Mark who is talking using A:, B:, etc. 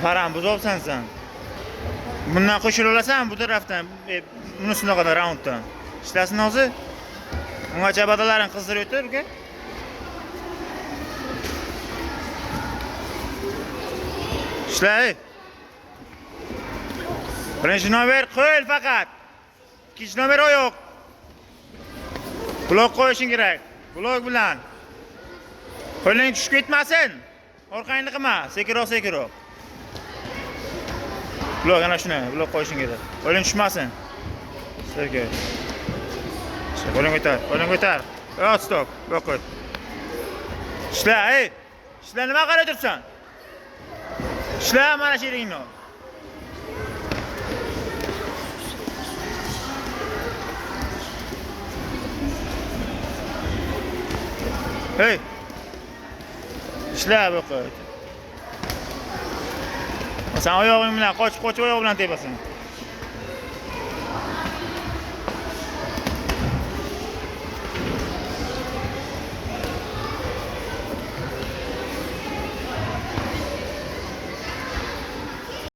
A: Param buzobsan sen. Bundan qo'shila olasan bu tarafdan, bunisiga qadar raunddan. İşlasin o'zi. Ungacha badalaring qizdirib o'tir, uka. İşlay. Birinchi nomer qo'yil faqat. İkinchi nomer o yo'q. Blok qo'yishing kerak. Blok bilan. Qo'ling tushib ketmasin. Orqangni qilma, sekiroq. Blok ana shuni, blok qo'yishing kerak. Qo'ling tushmasin. Sergey. Qo'ling ko'tar. Stop. Blok qo'y. Ishla, Ishla, nima qarab turibsan? Ishla mana shu yeringni. Ishla bu qo'y. Sen oyog'ing bilan qochib oyog'i bilan tepasan.